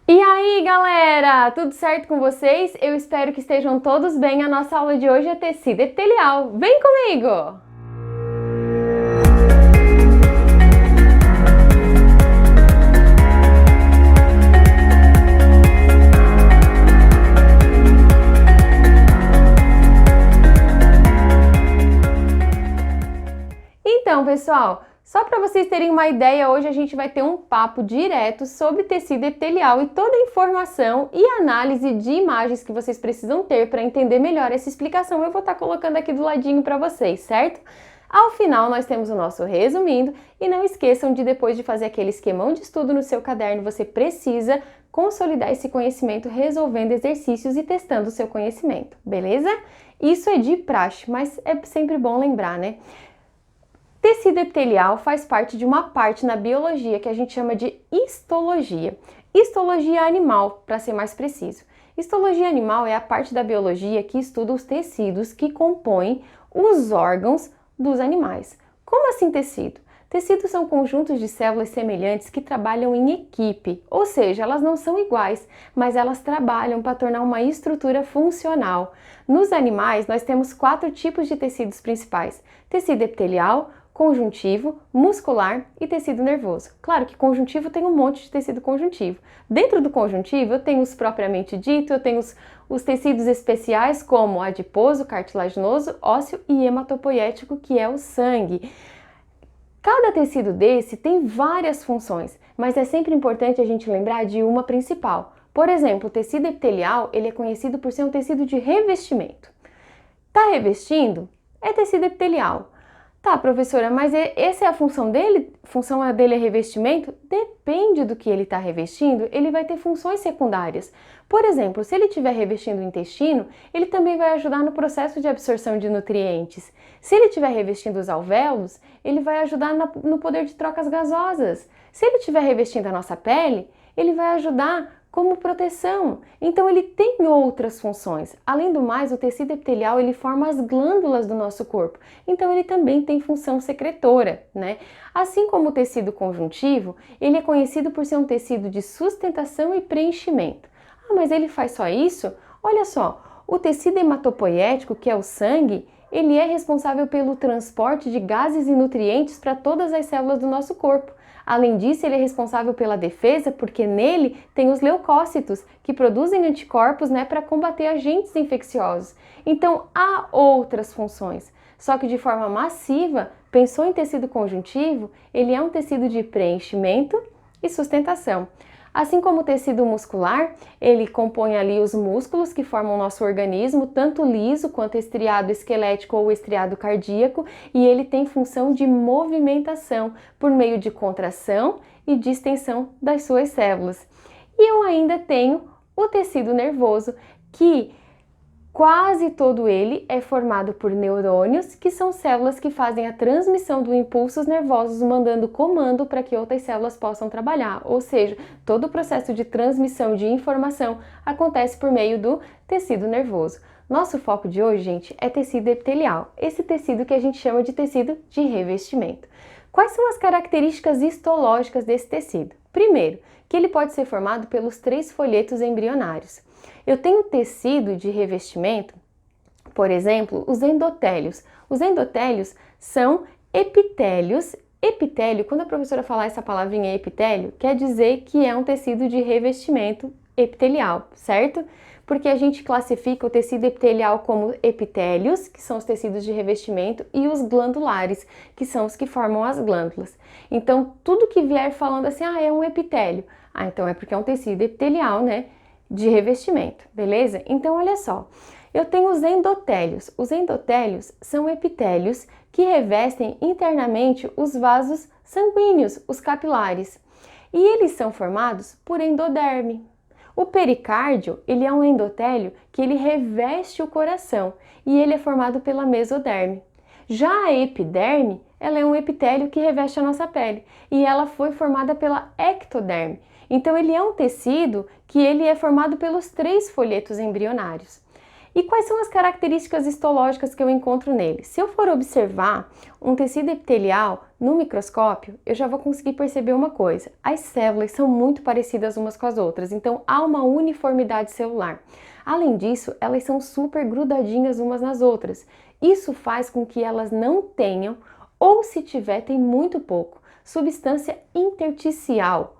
E aí, galera, tudo certo com vocês? Eu espero que estejam todos bem. A nossa aula de hoje é tecido epitelial. Vem comigo! Então, pessoal, só para vocês terem uma ideia, hoje a gente vai ter um papo direto sobre tecido epitelial e toda a informação e análise de imagens que vocês precisam ter para entender melhor essa explicação. Eu vou estar colocando aqui do ladinho para vocês, certo? Ao final, nós temos o nosso resumindo e não esqueçam de, depois de fazer aquele esquemão de estudo no seu caderno, você precisa consolidar esse conhecimento resolvendo exercícios e testando o seu conhecimento, beleza? Isso é de praxe, mas é sempre bom lembrar, né? Tecido epitelial faz parte de uma parte na biologia que a gente chama de histologia. Histologia animal, para ser mais preciso. Histologia animal é a parte da biologia que estuda os tecidos que compõem os órgãos dos animais. Como assim tecido? Tecidos são conjuntos de células semelhantes que trabalham em equipe, ou seja, elas não são iguais, mas elas trabalham para tornar uma estrutura funcional. Nos animais, nós temos 4 tipos de tecidos principais: tecido epitelial, conjuntivo, muscular e tecido nervoso. Claro que conjuntivo tem um monte de tecido conjuntivo. Dentro do conjuntivo eu tenho os propriamente dito, eu tenho os tecidos especiais como adiposo, cartilaginoso, ósseo e hematopoético, que é o sangue. Cada tecido desse tem várias funções, mas é sempre importante a gente lembrar de uma principal. Por exemplo, o tecido epitelial, ele é conhecido por ser um tecido de revestimento. Tá revestindo? É tecido epitelial. Tá, professora, mas essa é a função dele? A função dele é revestimento? Depende do que ele está revestindo, ele vai ter funções secundárias. Por exemplo, se ele estiver revestindo o intestino, ele também vai ajudar no processo de absorção de nutrientes. Se ele estiver revestindo os alvéolos, ele vai ajudar no poder de trocas gasosas. Se ele estiver revestindo a nossa pele, ele vai ajudar como proteção. Então ele tem outras funções. Além do mais, o tecido epitelial ele forma as glândulas do nosso corpo. Então ele também tem função secretora, né? Assim como o tecido conjuntivo, ele é conhecido por ser um tecido de sustentação e preenchimento. Ah, mas ele faz só isso? Olha só, o tecido hematopoético, que é o sangue, ele é responsável pelo transporte de gases e nutrientes para todas as células do nosso corpo. Além disso, ele é responsável pela defesa porque nele tem os leucócitos, que produzem anticorpos, para combater agentes infecciosos. Então, há outras funções. Só que de forma massiva, pensou em tecido conjuntivo, ele é um tecido de preenchimento e sustentação. Assim como o tecido muscular, ele compõe ali os músculos que formam o nosso organismo, tanto liso quanto estriado esquelético ou estriado cardíaco, e ele tem função de movimentação por meio de contração e distensão das suas células. E eu ainda tenho o tecido nervoso, que quase todo ele é formado por neurônios, que são células que fazem a transmissão dos impulsos nervosos, mandando comando para que outras células possam trabalhar. Ou seja, todo o processo de transmissão de informação acontece por meio do tecido nervoso. Nosso foco de hoje, gente, é tecido epitelial, esse tecido que a gente chama de tecido de revestimento. Quais são as características histológicas desse tecido? Primeiro, que ele pode ser formado pelos 3 folhetos embrionários. Eu tenho tecido de revestimento, por exemplo, os endotélios. Os endotélios são epitélios. Epitélio, quando a professora falar essa palavrinha epitélio, quer dizer que é um tecido de revestimento epitelial, certo? Porque a gente classifica o tecido epitelial como epitélios, que são os tecidos de revestimento, e os glandulares, que são os que formam as glândulas. Então, tudo que vier falando assim, é um epitélio. Então é porque é um tecido epitelial, de revestimento, beleza? Então, olha só, eu tenho os endotélios. Os endotélios são epitélios que revestem internamente os vasos sanguíneos, os capilares. E eles são formados por endoderme. O pericárdio, ele é um endotélio que ele reveste o coração e ele é formado pela mesoderme. Já a epiderme, ela é um epitélio que reveste a nossa pele e ela foi formada pela ectoderme. Então ele é um tecido que ele é formado pelos 3 folhetos embrionários. E quais são as características histológicas que eu encontro nele? Se eu for observar um tecido epitelial No microscópio, eu já vou conseguir perceber uma coisa: as células são muito parecidas umas com as outras, então há uma uniformidade celular. Além disso, elas são super grudadinhas umas nas outras. Isso faz com que elas não tenham, ou se tiver, tem muito pouco, substância intersticial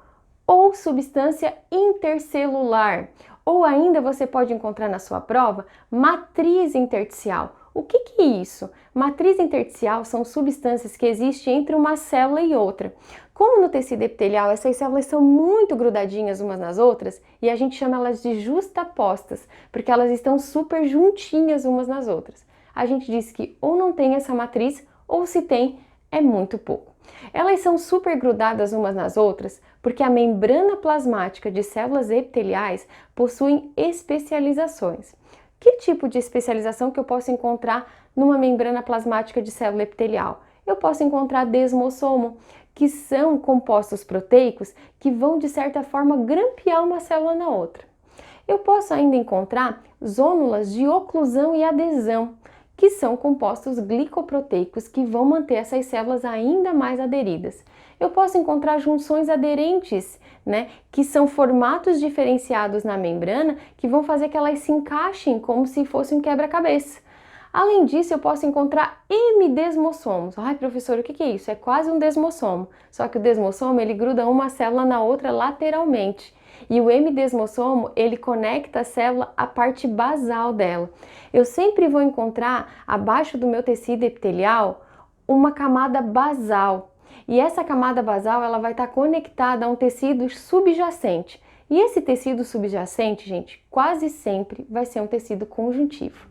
ou substância intercelular. Ou ainda você pode encontrar na sua prova matriz intersticial. O que é isso? Matriz intersticial são substâncias que existem entre uma célula e outra. Como no tecido epitelial essas células são muito grudadinhas umas nas outras, e a gente chama elas de justapostas, porque elas estão super juntinhas umas nas outras. A gente diz que ou não tem essa matriz, ou se tem, é muito pouco. Elas são super grudadas umas nas outras porque a membrana plasmática de células epiteliais possuem especializações. Que tipo de especialização que eu posso encontrar numa membrana plasmática de célula epitelial? Eu posso encontrar desmossomo, que são compostos proteicos que vão, de certa forma, grampear uma célula na outra. Eu posso ainda encontrar zônulas de oclusão e adesão, que são compostos glicoproteicos que vão manter essas células ainda mais aderidas. Eu posso encontrar junções aderentes, que são formatos diferenciados na membrana que vão fazer que elas se encaixem como se fosse um quebra-cabeça. Além disso, eu posso encontrar hemidesmossomos. Ai, professor, o que é isso? É quase um desmossomo, só que o desmossomo ele gruda uma célula na outra lateralmente. E o hemidesmossomo, ele conecta a célula à parte basal dela. Eu sempre vou encontrar, abaixo do meu tecido epitelial, uma camada basal. E essa camada basal, ela vai estar conectada a um tecido subjacente. E esse tecido subjacente, gente, quase sempre vai ser um tecido conjuntivo,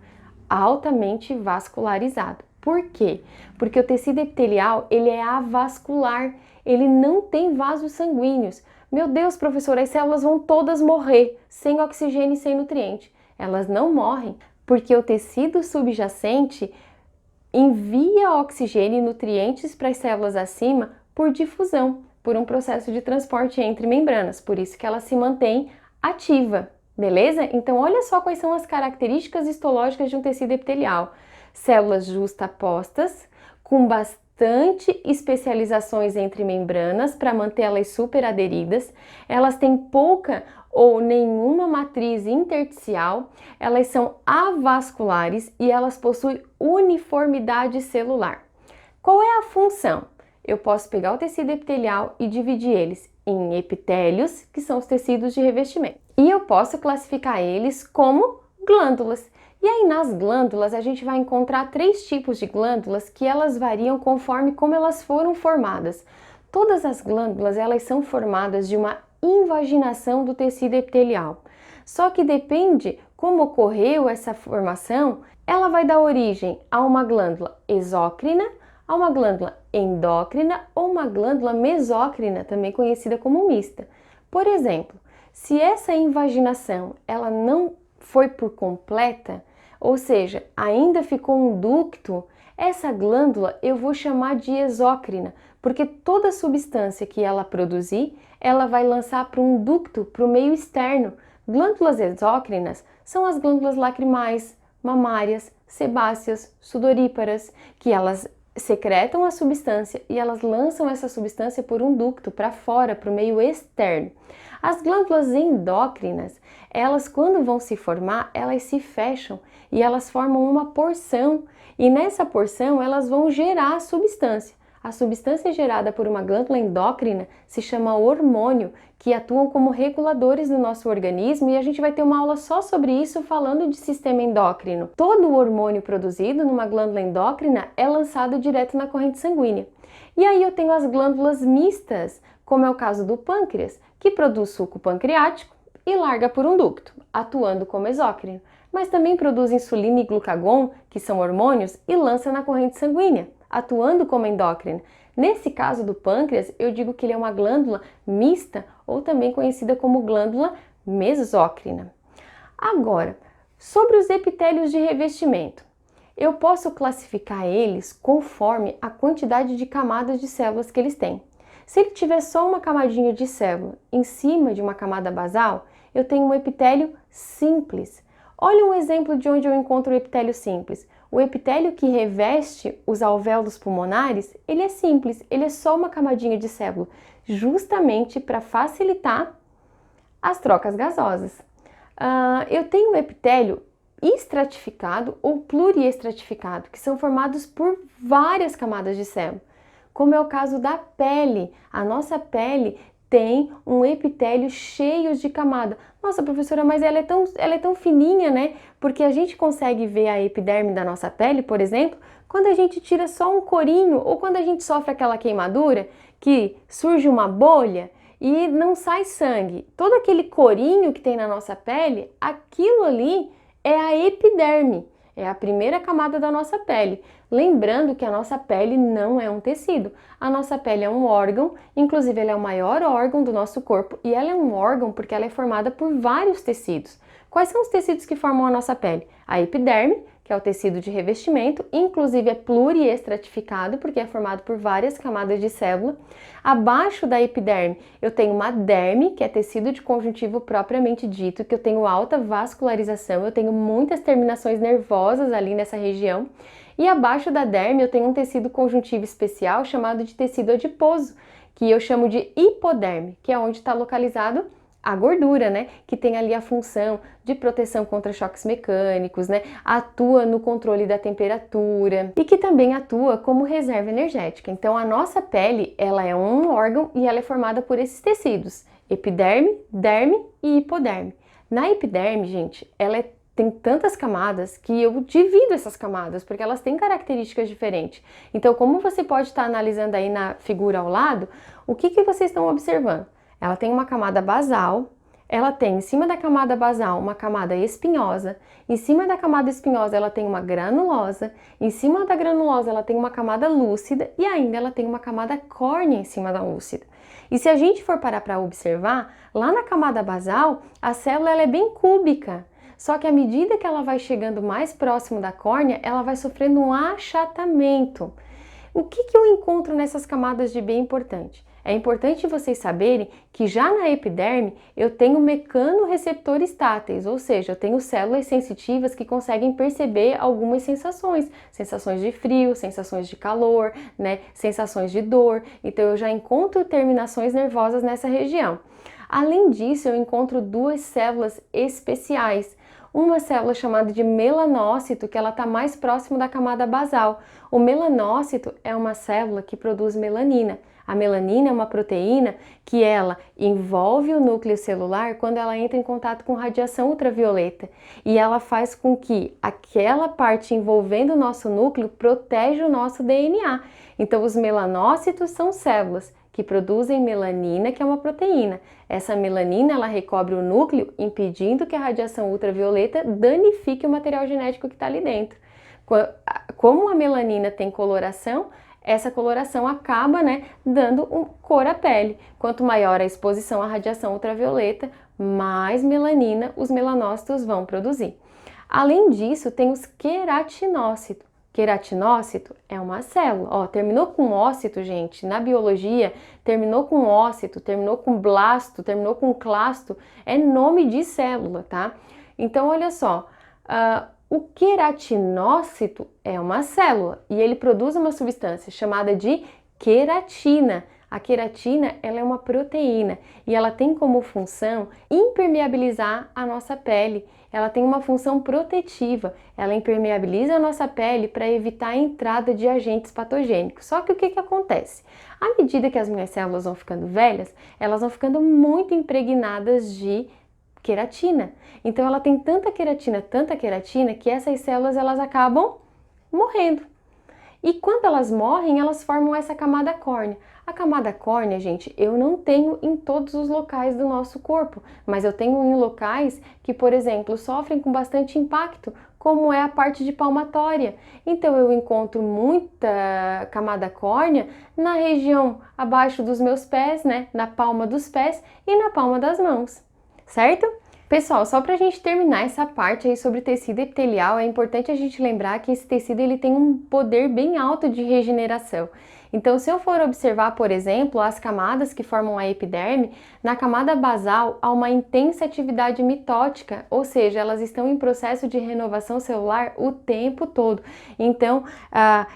altamente vascularizado. Por quê? Porque o tecido epitelial, ele é avascular, ele não tem vasos sanguíneos. Meu Deus, professor, as células vão todas morrer sem oxigênio e sem nutriente. Elas não morrem porque o tecido subjacente envia oxigênio e nutrientes para as células acima por difusão, por um processo de transporte entre membranas. Por isso que ela se mantém ativa, beleza? Então, olha só quais são as características histológicas de um tecido epitelial. Células justapostas, com bastante especializações entre membranas para mantê-las super aderidas. Elas têm pouca ou nenhuma matriz intersticial, elas são avasculares e elas possuem uniformidade celular. Qual é a função? Eu posso pegar o tecido epitelial e dividir eles em epitélios, que são os tecidos de revestimento. E eu posso classificar eles como glândulas. E aí nas glândulas a gente vai encontrar 3 tipos de glândulas que elas variam conforme como elas foram formadas. Todas as glândulas elas são formadas de uma invaginação do tecido epitelial. Só que depende como ocorreu essa formação, ela vai dar origem a uma glândula exócrina, a uma glândula endócrina ou uma glândula mesócrina, também conhecida como mista. Por exemplo, se essa invaginação ela não foi por completa, ou seja, ainda ficou um ducto, essa glândula eu vou chamar de exócrina, porque toda substância que ela produzir, ela vai lançar para um ducto, para o meio externo. Glândulas exócrinas são as glândulas lacrimais, mamárias, sebáceas, sudoríparas, que elas secretam a substância e elas lançam essa substância por um ducto para fora, para o meio externo. As glândulas endócrinas, elas quando vão se formar, elas se fecham e elas formam uma porção e nessa porção elas vão gerar a substância. A substância gerada por uma glândula endócrina se chama hormônio, que atuam como reguladores do nosso organismo e a gente vai ter uma aula só sobre isso falando de sistema endócrino. Todo o hormônio produzido numa glândula endócrina é lançado direto na corrente sanguínea. E aí eu tenho as glândulas mistas, como é o caso do pâncreas, que produz suco pancreático e larga por um ducto, atuando como exócrino, mas também produz insulina e glucagon, que são hormônios, e lança na corrente sanguínea, atuando como endócrina. Nesse caso do pâncreas, eu digo que ele é uma glândula mista ou também conhecida como glândula mesócrina. Agora, sobre os epitélios de revestimento, eu posso classificar eles conforme a quantidade de camadas de células que eles têm. Se ele tiver só uma camadinha de célula em cima de uma camada basal, eu tenho um epitélio simples. Olha um exemplo de onde eu encontro o epitélio simples. O epitélio que reveste os alvéolos pulmonares, ele é simples, ele é só uma camadinha de célula, justamente para facilitar as trocas gasosas. Eu tenho o epitélio estratificado ou pluriestratificado, que são formados por várias camadas de célula, como é o caso da pele. A nossa pele tem um epitélio cheio de camada. Nossa, professora, mas ela é tão fininha, né? Porque a gente consegue ver a epiderme da nossa pele, por exemplo, quando a gente tira só um corinho ou quando a gente sofre aquela queimadura que surge uma bolha e não sai sangue. Todo aquele corinho que tem na nossa pele, aquilo ali é a epiderme, é a primeira camada da nossa pele. Lembrando que a nossa pele não é um tecido, a nossa pele é um órgão, inclusive ela é o maior órgão do nosso corpo e ela é um órgão porque ela é formada por vários tecidos. Quais são os tecidos que formam a nossa pele? A epiderme, que é o tecido de revestimento, inclusive é pluriestratificado porque é formado por várias camadas de célula. Abaixo da epiderme eu tenho uma derme, que é tecido de conjuntivo propriamente dito, que eu tenho alta vascularização, eu tenho muitas terminações nervosas ali nessa região. E abaixo da derme eu tenho um tecido conjuntivo especial chamado de tecido adiposo, que eu chamo de hipoderme, que é onde está localizado a gordura, né? Que tem ali a função de proteção contra choques mecânicos, né? Atua no controle da temperatura e que também atua como reserva energética. Então a nossa pele, ela é um órgão e ela é formada por esses tecidos: epiderme, derme e hipoderme. Na epiderme, gente, tem tantas camadas que eu divido essas camadas, porque elas têm características diferentes. Então, como você pode estar analisando aí na figura ao lado, o que vocês estão observando? Ela tem uma camada basal, ela tem em cima da camada basal uma camada espinhosa, em cima da camada espinhosa ela tem uma granulosa, em cima da granulosa ela tem uma camada lúcida e ainda ela tem uma camada córnea em cima da lúcida. E se a gente for parar para observar, lá na camada basal, a célula ela é bem cúbica. Só que à medida que ela vai chegando mais próximo da córnea, ela vai sofrendo um achatamento. O que eu encontro nessas camadas de bem importante? É importante vocês saberem que já na epiderme eu tenho mecanorreceptores táteis, ou seja, eu tenho células sensitivas que conseguem perceber algumas sensações, sensações de frio, sensações de calor, né, sensações de dor. Então eu já encontro terminações nervosas nessa região. Além disso, eu encontro duas células especiais. Uma célula chamada de melanócito, que ela está mais próximo da camada basal. O melanócito é uma célula que produz melanina. A melanina é uma proteína que ela envolve o núcleo celular quando ela entra em contato com radiação ultravioleta. E ela faz com que aquela parte envolvendo o nosso núcleo proteja o nosso DNA. Então, os melanócitos são células que produzem melanina, que é uma proteína. Essa melanina, ela recobre o núcleo, impedindo que a radiação ultravioleta danifique o material genético que está ali dentro. Como a melanina tem coloração, essa coloração acaba, né, dando cor à pele. Quanto maior a exposição à radiação ultravioleta, mais melanina os melanócitos vão produzir. Além disso, tem os queratinócitos. Queratinócito é uma célula. Ó, terminou com ócito, gente. Na biologia, terminou com ócito, terminou com blasto, terminou com clasto, é nome de célula, tá? Então, olha só, o queratinócito é uma célula e ele produz uma substância chamada de queratina. A queratina, ela é uma proteína e ela tem como função impermeabilizar a nossa pele. Ela tem uma função protetiva, ela impermeabiliza a nossa pele para evitar a entrada de agentes patogênicos. Só que o que acontece? À medida que as minhas células vão ficando velhas, elas vão ficando muito impregnadas de queratina. Então ela tem tanta queratina que essas células elas acabam morrendo. E quando elas morrem, elas formam essa camada córnea. A camada córnea, gente, eu não tenho em todos os locais do nosso corpo, mas eu tenho em locais que, por exemplo, sofrem com bastante impacto, como é a parte de palmatória. Então eu encontro muita camada córnea na região abaixo dos meus pés, né, na palma dos pés e na palma das mãos, certo? Pessoal, só para a gente terminar essa parte aí sobre tecido epitelial, é importante a gente lembrar que esse tecido ele tem um poder bem alto de regeneração. Então, se eu for observar, por exemplo, as camadas que formam a epiderme, na camada basal há uma intensa atividade mitótica, ou seja, elas estão em processo de renovação celular o tempo todo. Então,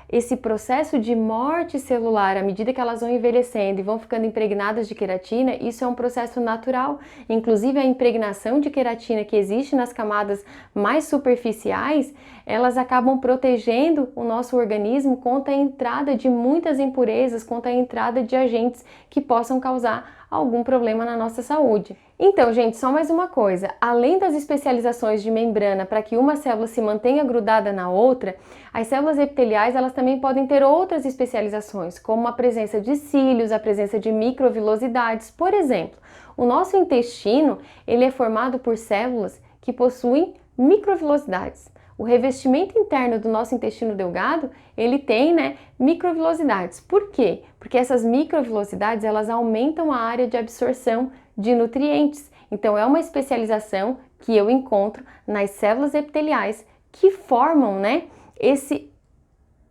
esse processo de morte celular, à medida que elas vão envelhecendo e vão ficando impregnadas de queratina, isso é um processo natural. Inclusive, a impregnação de queratina que existe nas camadas mais superficiais, elas acabam protegendo o nosso organismo contra a entrada de muitas impurezas, contra a entrada de agentes que possam causar algum problema na nossa saúde. Então, gente, só mais uma coisa, além das especializações de membrana para que uma célula se mantenha grudada na outra, as células epiteliais elas também podem ter outras especializações, como a presença de cílios, a presença de microvilosidades. Por exemplo, o nosso intestino ele é formado por células que possuem microvilosidades. O revestimento interno do nosso intestino delgado, ele tem, microvilosidades. Por quê? Porque essas microvilosidades, elas aumentam a área de absorção de nutrientes. Então, é uma especialização que eu encontro nas células epiteliais que formam, esse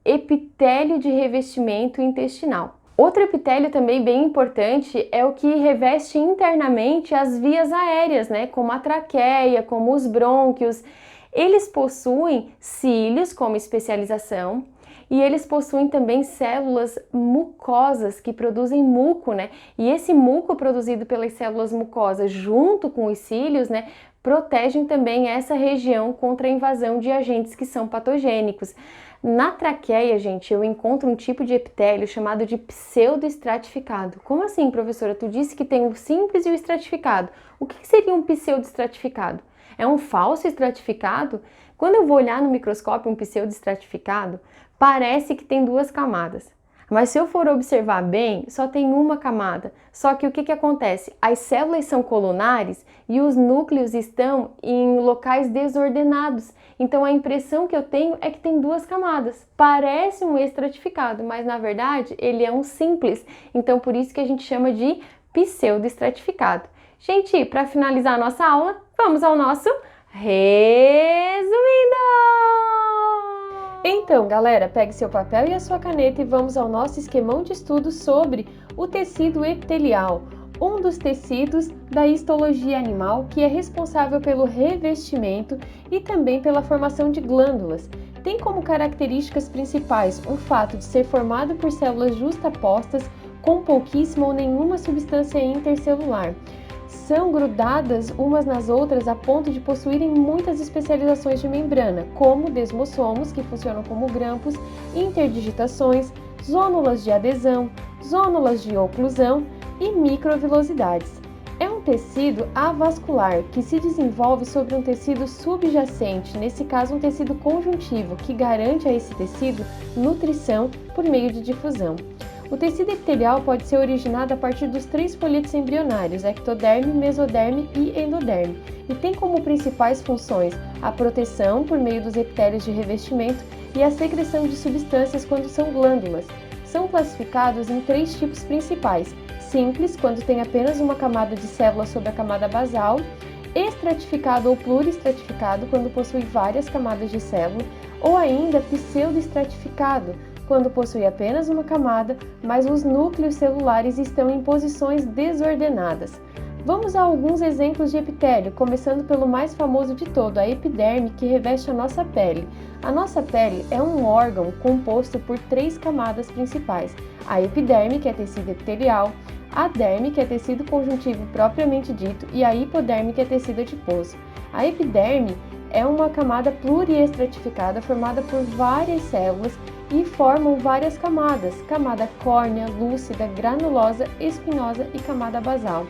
epitélio de revestimento intestinal. Outro epitélio também bem importante é o que reveste internamente as vias aéreas, como a traqueia, como os brônquios. Eles possuem cílios como especialização e eles possuem também células mucosas que produzem muco, E esse muco produzido pelas células mucosas junto com os cílios, protegem também essa região contra a invasão de agentes que são patogênicos. Na traqueia, gente, eu encontro um tipo de epitélio chamado de pseudoestratificado. Como assim, professora? Tu disse que tem o simples e o estratificado. O que seria um pseudoestratificado? É um falso estratificado? Quando eu vou olhar no microscópio um pseudoestratificado, parece que tem duas camadas. Mas se eu for observar bem, só tem uma camada. Só que o que acontece? As células são colunares e os núcleos estão em locais desordenados. Então a impressão que eu tenho é que tem duas camadas. Parece um estratificado, mas na verdade ele é um simples. Então por isso que a gente chama de pseudoestratificado. Gente, para finalizar a nossa aula, vamos ao nosso resumindo! Então, galera, pegue seu papel e a sua caneta e vamos ao nosso esquemão de estudo sobre o tecido epitelial, um dos tecidos da histologia animal que é responsável pelo revestimento e também pela formação de glândulas. Tem como características principais o fato de ser formado por células justapostas com pouquíssima ou nenhuma substância intercelular. São grudadas umas nas outras a ponto de possuírem muitas especializações de membrana, como desmossomos, que funcionam como grampos, interdigitações, zônulas de adesão, zônulas de oclusão e microvilosidades. É um tecido avascular que se desenvolve sobre um tecido subjacente, nesse caso um tecido conjuntivo, que garante a esse tecido nutrição por meio de difusão. O tecido epitelial pode ser originado a partir dos 3 folitos embrionários, ectoderme, mesoderme e endoderme, e tem como principais funções a proteção por meio dos epitélios de revestimento e a secreção de substâncias quando são glândulas. São classificados em 3 tipos principais: simples, quando tem apenas uma camada de célula sobre a camada basal; estratificado ou pluriestratificado, quando possui várias camadas de célula; ou ainda pseudoestratificado, quando possui apenas uma camada, mas os núcleos celulares estão em posições desordenadas. Vamos a alguns exemplos de epitélio, começando pelo mais famoso de todo, a epiderme, que reveste a nossa pele. A nossa pele é um órgão composto por 3 camadas principais: a epiderme, que é tecido epitelial, a derme, que é tecido conjuntivo propriamente dito, e a hipoderme, que é tecido adiposo. A epiderme é uma camada pluriestratificada formada por várias células e formam várias camadas: camada córnea, lúcida, granulosa, espinhosa e camada basal.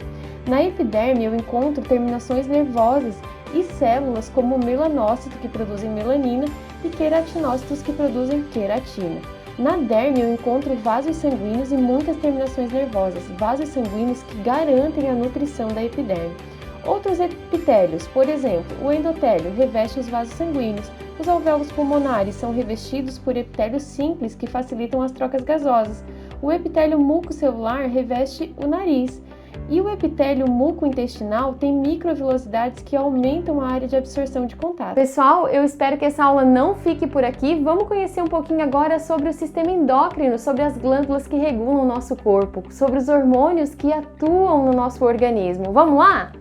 Na epiderme eu encontro terminações nervosas e células como o melanócito, que produzem melanina, e queratinócitos, que produzem queratina. Na derme eu encontro vasos sanguíneos e muitas terminações nervosas, vasos sanguíneos que garantem a nutrição da epiderme. Outros epitélios, por exemplo, o endotélio reveste os vasos sanguíneos. Os alvéolos pulmonares são revestidos por epitélios simples que facilitam as trocas gasosas. O epitélio mucocelular reveste o nariz. E o epitélio mucointestinal tem microvilosidades que aumentam a área de absorção de contato. Pessoal, eu espero que essa aula não fique por aqui. Vamos conhecer um pouquinho agora sobre o sistema endócrino, sobre as glândulas que regulam o nosso corpo, sobre os hormônios que atuam no nosso organismo. Vamos lá?